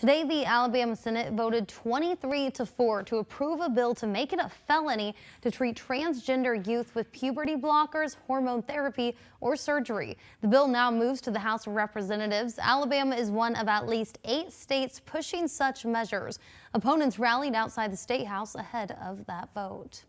Today, the Alabama Senate voted 23-4 to approve a bill to make it a felony to treat transgender youth with puberty blockers, hormone therapy, or surgery. The bill now moves to the House of Representatives. Alabama is one of at least 8 states pushing such measures. Opponents rallied outside the State House ahead of that vote.